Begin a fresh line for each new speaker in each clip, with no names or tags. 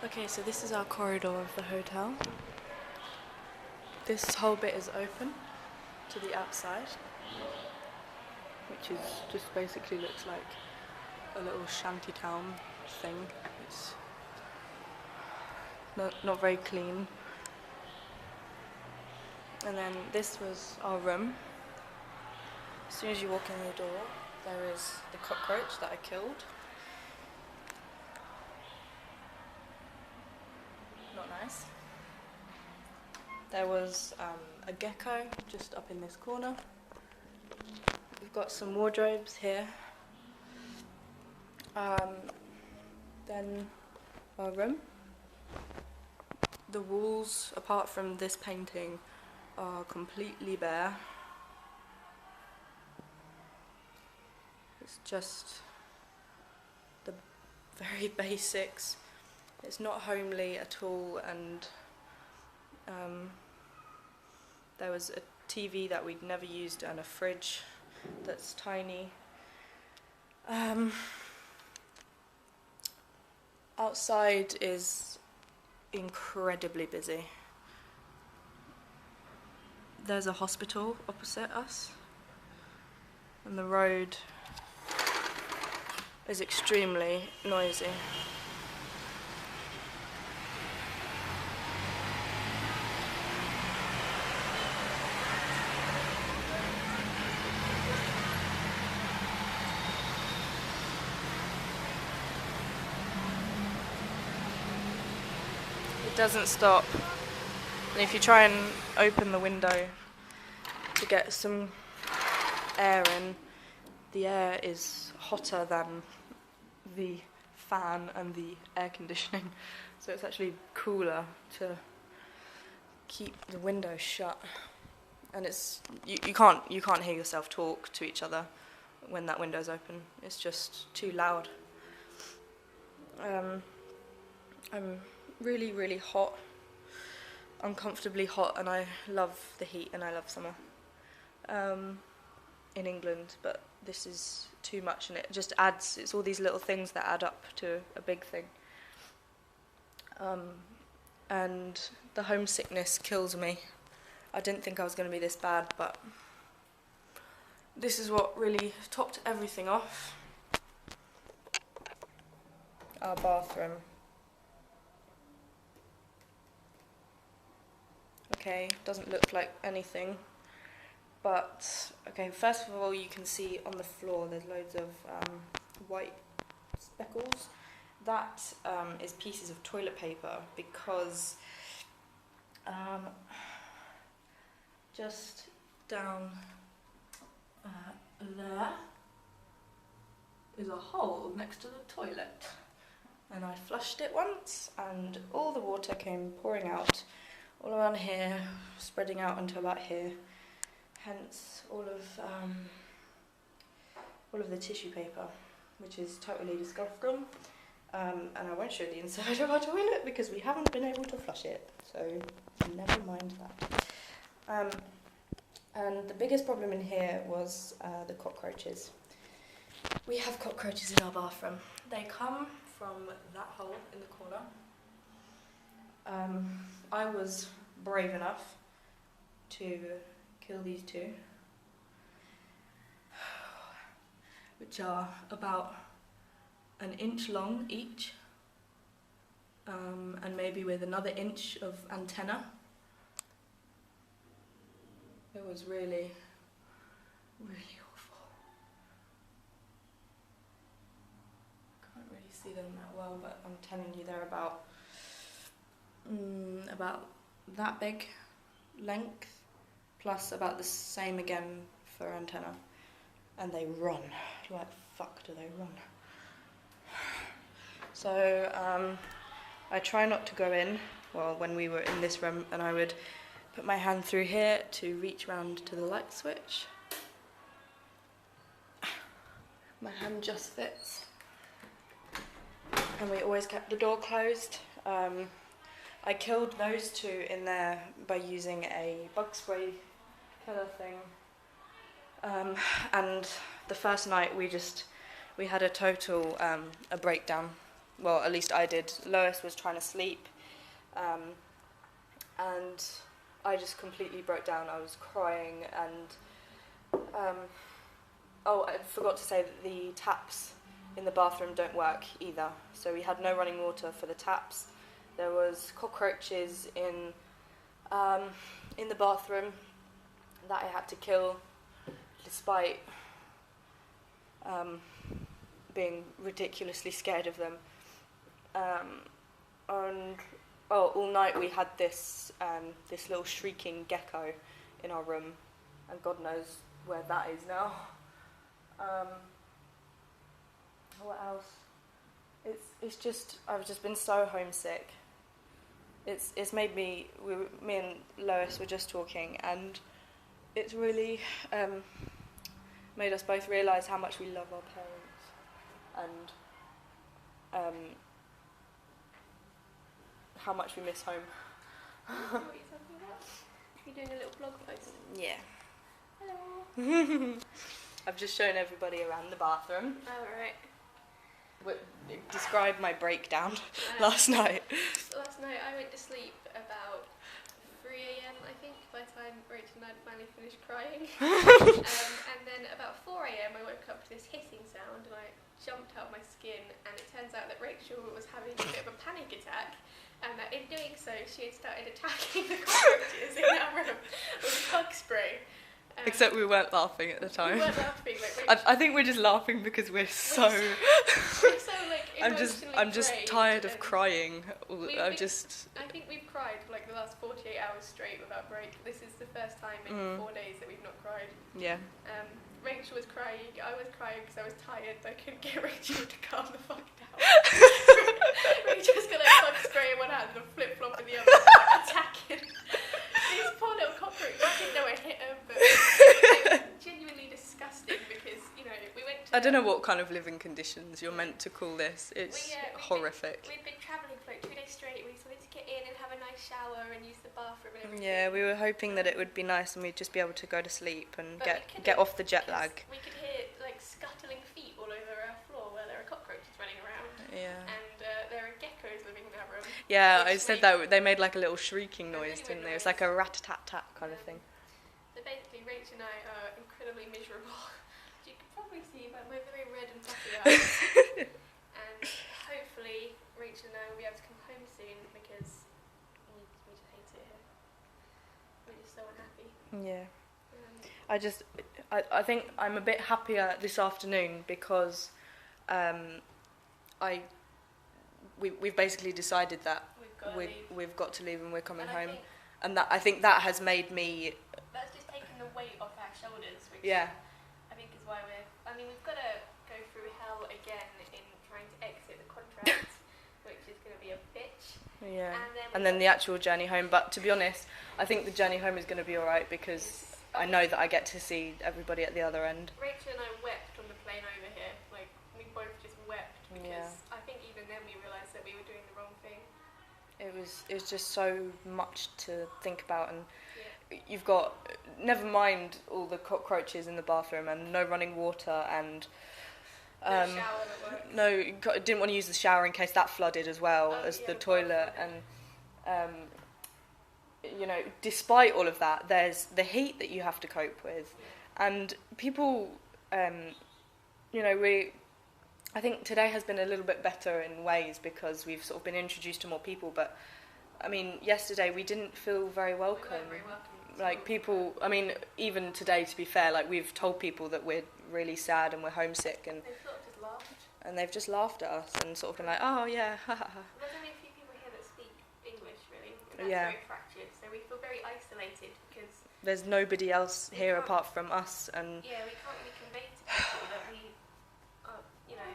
Okay, so this is our corridor of the hotel. This whole bit is open to the outside, which is just basically looks like a little shantytown thing. It's not very clean. And then this was our room. As soon as you walk in the door, there is the cockroach that I killed. Not nice. There was a gecko just up in this corner. We've got some wardrobes here. Then our room. The walls, apart from this painting, are completely bare. It's just the very basics. It's not homely at all, and there was a TV that we'd never used and a fridge that's tiny. Outside is incredibly busy. There's a hospital opposite us, and the road is extremely noisy. It doesn't stop. And if you try and open the window to get some air in, the air is hotter than the fan and the air conditioning. So it's actually cooler to keep the window shut. And it's you can't hear yourself talk to each other when that window's open. It's just too loud. I'm really hot, uncomfortably hot, and I love the heat and I love summer in England, but this is too much, and it just adds, it's all these little things that add up to a big thing. And the homesickness kills me. I didn't think I was going to be this bad, but this is what really topped everything off. Our bathroom. Okay, doesn't look like anything, but okay, first of all you can see on the floor there's loads of white speckles. That is pieces of toilet paper, because just down there is a hole next to the toilet, and I flushed it once and all the water came pouring out all around here, spreading out until about here, hence all of the tissue paper, which is totally disgusting. And I won't show the inside of our toilet because we haven't been able to flush it, so never mind that. And the biggest problem in here was the cockroaches. We have cockroaches in our bathroom. They come from that hole in the corner. I was brave enough to kill these two, which are about an inch long each, and maybe with another inch of antenna. It was really awful. Can't really see them that well, but I'm telling you, they're about that big length, plus about the same again for antenna, and they run like fuck. Do they run? So I try not to go in, well, when we were in this room, and I would put my hand through here to reach round to the light switch. My hand just fits, and we always kept the door closed. I killed those two in there by using a bug spray killer thing. And the first night we had a total a breakdown. well, at least I did. Lois was trying to sleep, and I just completely broke down. I was crying, and oh, I forgot to say that the taps in the bathroom don't work either. So we had no running water for the taps. There was cockroaches in the bathroom that I had to kill, despite being ridiculously scared of them. And all night we had this little shrieking gecko in our room, and God knows where that is now. What else? It's just, I've just been so homesick. It's made me and Lois were just talking, and it's really made us both realise how much we love our parents, and how much we miss home.
What are you talking about? You're doing a little blog post?
Yeah.
Hello.
I've just shown everybody around the bathroom.
Oh, right.
Describe my breakdown last night.
Last night I went to sleep about 3 a.m. I think, by the time Rachel and I finally finished crying. And then about 4 a.m. I woke up to this hissing sound, and I jumped out of my skin, and it turns out that Rachel was having a bit of a panic attack, and that in doing so she had started attacking the cockroaches in our room with bug spray.
Except we weren't laughing at the time.
We weren't laughing. Like,
I think we're just laughing because we're so...
we're so like,
I'm just tired of crying.
I think we've cried for like the last 48 hours straight without break. This is the first time in 4 days that we've not cried.
Yeah.
Rachel was crying. I was crying because I was tired. I couldn't get Rachel to calm the fuck down. Rachel's got like bug spray in one hand and a flip flop in the other, like, attacking these poor little cockroaches. I didn't know I hit them, but it was genuinely disgusting because, you know, we went to...
I don't know what kind of living conditions you're meant to call this. It's horrific.
We'd been travelling for like 2 days straight. We just wanted to get in and have a nice shower and use the bathroom and everything.
Yeah, we were hoping that it would be nice and we'd just be able to go to sleep and get off the jet lag.
We could hear like scuttling feet all over our floor where there are cockroaches running around.
Yeah.
And there are geckos living in our room.
Yeah, I said that they made like a little shrieking noise, didn't they? It was like a rat-tat-tat kind of thing.
So basically, Rach and I are incredibly miserable. You can probably see by my very red and puffy eyes. And hopefully, Rachel and I will be able to come home soon because we just hate it here. We're just so unhappy.
Yeah. I think I'm a bit happier this afternoon because we've basically decided that we've got to leave and we're coming home, and that I think that has made me.
That's just taken the weight off our shoulders, which I think is why we've got to go through hell again in trying to exit the contract, which is going to be a bitch.
Yeah. And then the actual journey home. But to be honest, I think the journey home is going to be alright because I know that I get to see everybody at the other end.
Rachel and I wept on the plane over here. Like, we both just wept because I think even then we realised that we were doing the wrong thing.
It was just so much to think about, and you've got, never mind all the cockroaches in the bathroom and no running water and
No shower that works.
no, didn't want to use the shower in case that flooded as well as the toilet, and you know, despite all of that, there's the heat that you have to cope with, and people, you know, I think today has been a little bit better in ways because we've sort of been introduced to more people, but I mean, yesterday we didn't feel very welcome.
We weren't very welcome.
Like people, I mean, even today, to be fair, like we've told people that we're really sad and we're homesick, and
They've sort of just laughed.
And they've just laughed at us and sort of been like, oh yeah, ha ha ha.
There's only a few people here that speak English, really, and that's very fractured, so we feel very isolated because...
There's nobody else here apart from us, and...
Yeah, we can't really convey to people that we are, you know...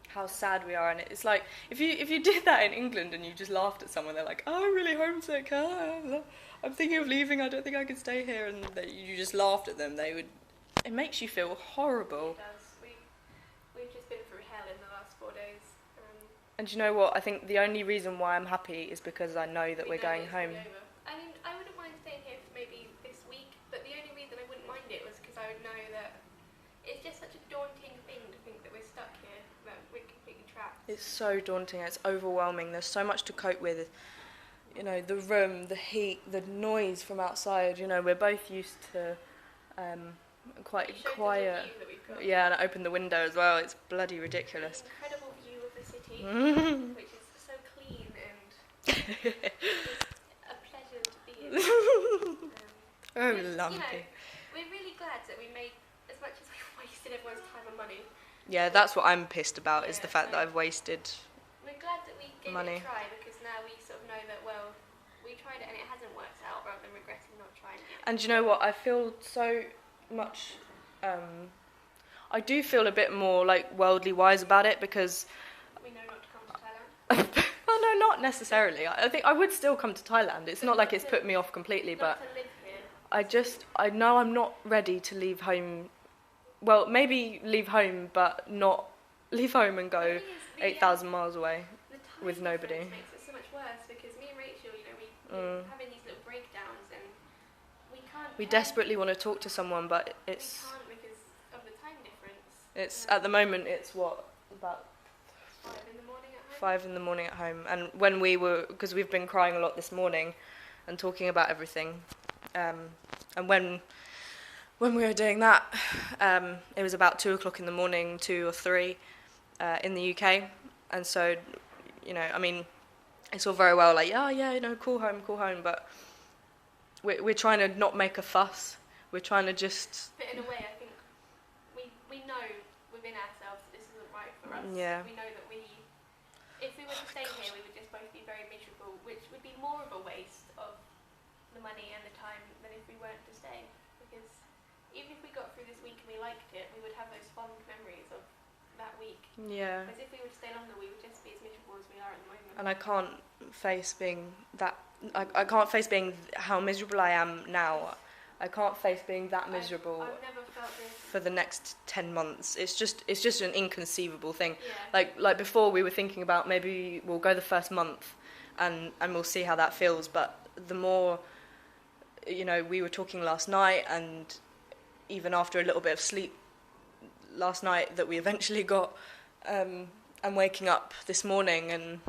How sad we are, and it's like, if you did that in England and you just laughed at someone, they're like, oh, I'm really homesick, I'm thinking of leaving, I don't think I can stay here, and you just laughed at them, it makes you feel horrible.
It does. We've just been through hell in the last 4 days.
And you know what, I think the only reason why I'm happy is because I know that we're going home.
I mean, I wouldn't mind staying here for maybe this week, but the only reason I wouldn't mind it was because I would know that it's just such a daunting thing to think that we're stuck here, that we're completely trapped.
it's so daunting. It's overwhelming. There's so much to cope with. You know, the room, the heat, the noise from outside. You know, we're both used to quite quiet. Yeah, and I opened the window as well. It's bloody ridiculous.
Incredible view of the city, which is so clean and just a pleasure to be in.
Lumpy.
You know, we're really glad that we made, as much as we wasted everyone's time and money.
Yeah, that's what I'm pissed about, is the fact that I've wasted
We're glad that we gave
money.
it a try, because now we sort of know that, well, we tried it and it hasn't worked out, rather than regretting not trying it.
And you know what? I feel so much. I do feel a bit more like worldly wise about it, because.
We know not to come to Thailand.
Oh no, not necessarily. I think I would still come to Thailand. It's not like it's put me off completely, but
Not to live here.
I know I'm not ready to leave home. Well, maybe leave home, but not leave home and go 8,000 miles away with nobody.
It makes it so much worse, because me and Rachel, you know, we're having these little breakdowns, and we can't.
We desperately want to talk to someone, but
We
it's
can't because of the time difference.
it's at the moment it's what, about
5 in the morning at home.
5 in the morning at home. And when we were, because we've been crying a lot this morning and talking about everything, and when we were doing that, it was about 2 o'clock in the morning, 2 or 3 in the UK. And so, you know, I mean, it's all very well like, oh yeah, you know, call home, but we're trying to not make a fuss. We're trying to just.
But in a way, I think we know within ourselves that this isn't right for us.
Yeah.
We know that if we were to stay here, we would just both be very miserable, which would be more of a waste of the money and the time than if we weren't to stay. Because even if we got through this week and we liked it, we would have those fond memories of that week.
Yeah.
Whereas if we were to stay longer, we would just be as miserable as we are at the moment.
And I can't face being that. I can't face being how miserable I am now. I can't face being that miserable
I've never felt this.
for the next 10 months. It's just an inconceivable thing.
Yeah.
Like before, we were thinking about maybe we'll go the first month, and we'll see how that feels. But the more, you know, we were talking last night, and even after a little bit of sleep last night that we eventually got, and waking up this morning and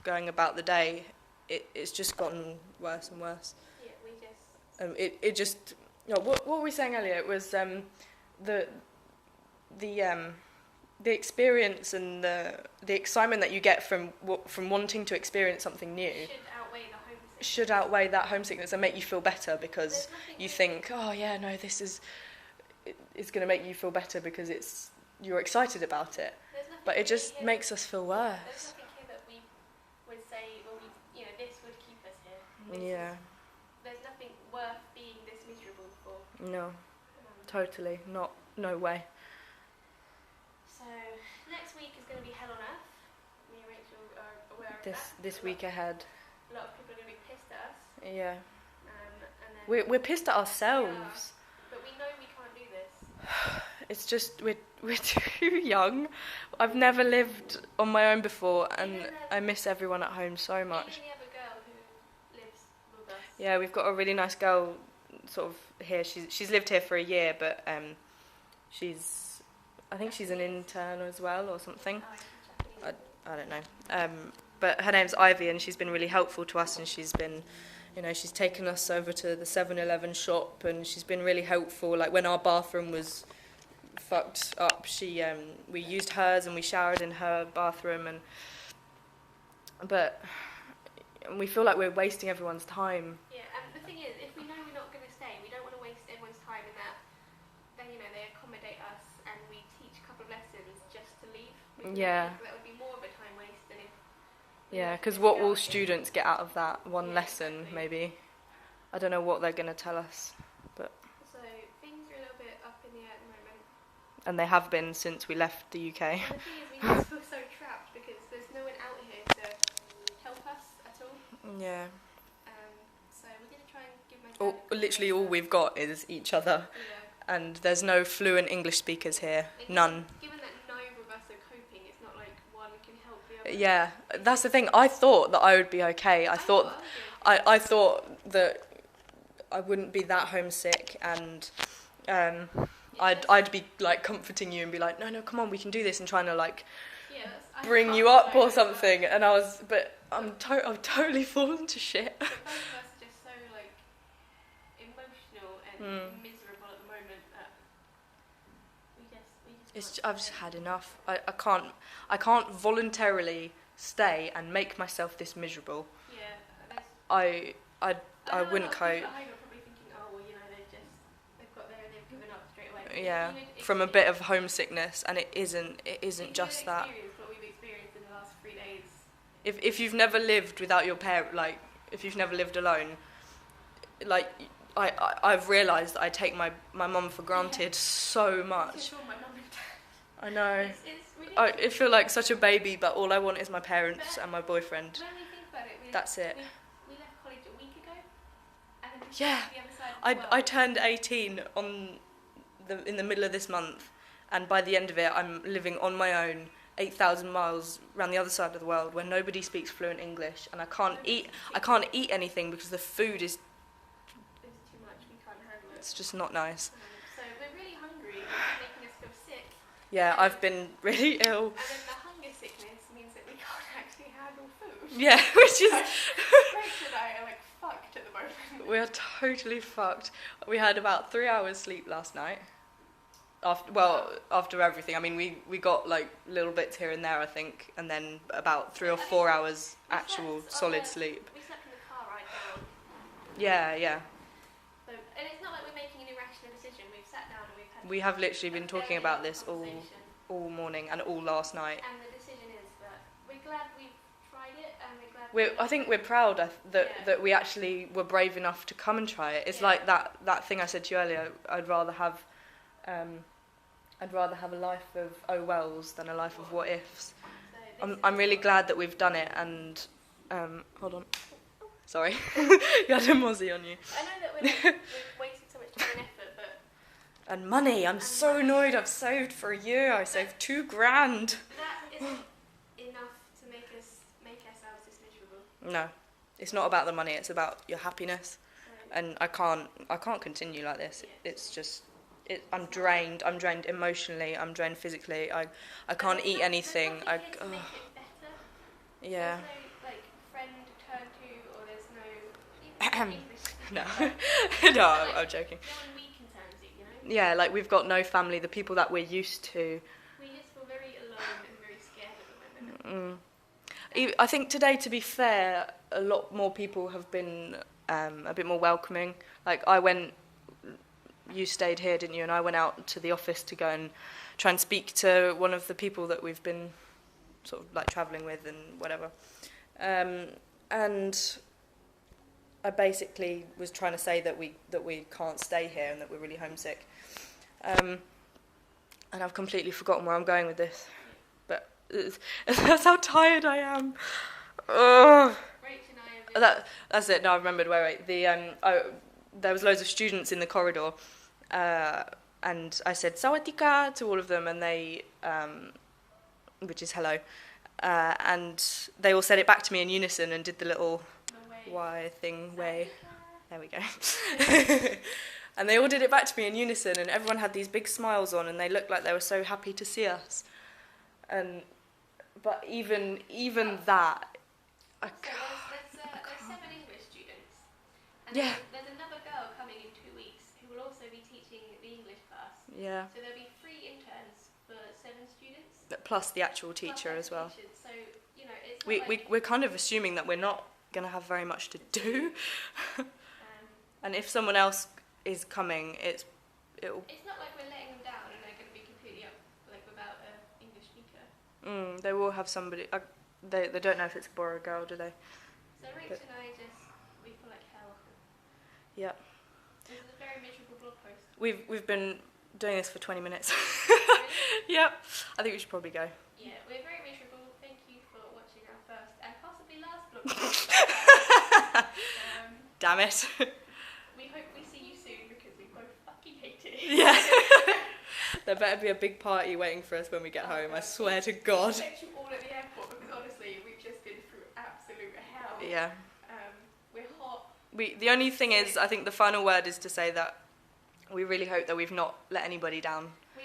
going about the day, it's just gotten worse and worse.
Yeah, we just.
It just. No, what were we saying earlier? It was the experience and the excitement that you get from wanting to experience something new
Should outweigh that homesickness
and make you feel better, because you think, oh yeah, no, this is it's going to make you feel better because you're excited about it. But it just makes us feel worse.
There's nothing here that we would say, well, this would keep us here.
Yeah.
There's nothing worth being this miserable for.
No, totally not. No way.
So next week is going to be hell on earth. Me and Rachel are aware of that.
This week ahead.
A lot of people are going to be pissed at us.
Yeah.
And then
We're pissed at ourselves.
but we know we can't do this.
It's just we're too young. I've never lived on my own before, and I miss everyone at home so much.
Even the other girl who lives with us.
Yeah, we've got a really nice girl sort of here. She's lived here for a year, but I think she's an intern as well or something. I don't know. But her name's Ivy, and she's been really helpful to us, and she's been, you know, she's taken us over to the 7-Eleven shop, and she's been really helpful. Like when our bathroom was fucked up, we used hers and we showered in her bathroom, but we feel like we're wasting everyone's time.
Yeah, and the thing is, if we know we're not going to stay, we don't want to waste everyone's time in that. Then they accommodate us and we teach a couple of lessons just to leave.
Yeah.
That would be more of a time waste than if.
Yeah, because what will students get out of that one lesson? Exactly. Maybe. I don't know what they're going to tell us, but.
So things are a little bit up in the air at the moment.
And they have been since we left the UK.
And the thing is, we just feel so trapped because there's no one out here to help us at all.
Yeah.
So we're going to try and give my dad
literally all we've got is each other.
Yeah.
And there's no fluent English speakers here. None.
Given that neither of us are coping, it's not like one can help the other.
Yeah, that's the thing. I thought that I would be okay. I thought that I wouldn't be that homesick, and I'd be like comforting you and be like, no, come on, we can do this, and trying to like bring you up or something. And I'm totally fallen to shit.
Both of us are just so like emotional and miserable at the moment that we just
I've just had enough. I can't voluntarily stay and make myself this miserable.
Yeah.
I wouldn't cope.
People at home are probably thinking, oh well, they've got there and they've given up straight away.
Yeah, from a bit of homesickness, and it isn't just that.
What we've experienced in the last 3 days.
If you've never lived without your parent, like if you've never lived alone, like I've realised that I take my mum for granted so much.
My mum and dad.
I know.
It's ridiculous.
I feel like such a baby, but all I want is my parents and my boyfriend.
When we think about it,
That's it.
We left college a week ago, and then we
Yeah.
to the other side of the world.
I turned 18 in the middle of this month, and by the end of it, I'm living on my own, 8,000 miles around the other side of the world, where nobody speaks fluent English, and I can't eat anything because the food is.
It's too much. We can't handle it.
It's just not nice.
So we're really hungry. It's making us feel sick.
Yeah, I've been really ill.
And then the hunger sickness means that we can't actually handle food.
Yeah, which is.
Rachel and I are like fucked at the moment.
We're totally fucked. We had about 3 hours sleep last night. After everything. I mean, we got like little bits here and there, I think, and then about 3 or 4 hours actual solid sleep.
We slept in the car right down.
Yeah.
So, and it's not like we're making an irrational decision. We've sat down and we've had.
We have literally been talking about this
conversation.
all morning and all last night.
And the decision is that we're glad we've tried it, and we're glad.
I think we're proud that we actually were brave enough to come and try it. It's like that thing I said to you earlier. I'd rather have a life of oh wells than a life of what ifs.
So
I'm really glad that we've done it. And hold on, sorry, you had a mozzie on you.
I know that we've wasted so much time and effort, but.
And money. I'm so annoyed. I've saved for a year. I saved $2,000.
That isn't enough to make ourselves this miserable.
No, it's not about the money. It's about your happiness. And I can't continue like this. It's just, I'm drained. I'm drained emotionally. I'm drained physically. I can't eat anything.
There's nothing here to make it better.
Yeah.
There's no like friend to turn to, or there's no even
No,
English.
no,
Like,
I'm joking.
No one we can turn to, you know.
Yeah, like we've got no family. The people that we're used to.
We just feel very alone and very scared at the moment.
I think today, to be fair, a lot more people have been a bit more welcoming. Like you stayed here, didn't you? And I went out to the office to go and try and speak to one of the people that we've been sort of like travelling with and whatever. And I basically was trying to say that we can't stay here and that we're really homesick. And I've completely forgotten where I'm going with this. But that's how tired I am. Ugh.
Rach and I
That's it. No, I remembered. Wait. There was loads of students in the corridor, and I said "sawadika" to all of them, and they, which is hello, and they all said it back to me in unison and did the little Y thing way. There we go. And they all did it back to me in unison, and everyone had these big smiles on, and they looked like they were so happy to see us. But even that, I can't.
There's 7 English students. And
Yeah.
there's another girl coming in 2 weeks who will also be teaching the English class.
Yeah.
So there'll be 3 interns for 7 students.
Plus the actual teacher as well.
Teachers. So, you know, it's not
We're kind of assuming that we're not going to have very much to do. And if someone else is coming, it'll.
It's not like we're letting them down and they're going to be completely up, like without an English speaker.
They will have somebody. They don't know if it's a boy or a girl, do they?
So Rach and I we feel like hell.
Yeah.
This is a very miserable blog post.
We've been doing this for 20 minutes.
Really?
Yep. I think we should probably go.
Yeah, we're very miserable. Thank you for watching our first and possibly last blog post.
Damn it.
We hope we see you soon because we both fucking hate it.
Yeah. There better be a big party waiting for us when we get home. I swear to God.
I'll catch you all at the airport because honestly, we've just been through absolute hell.
Yeah.
We're hot.
The only thing is, I think the final word is to say that we really hope that we've not let anybody down.
We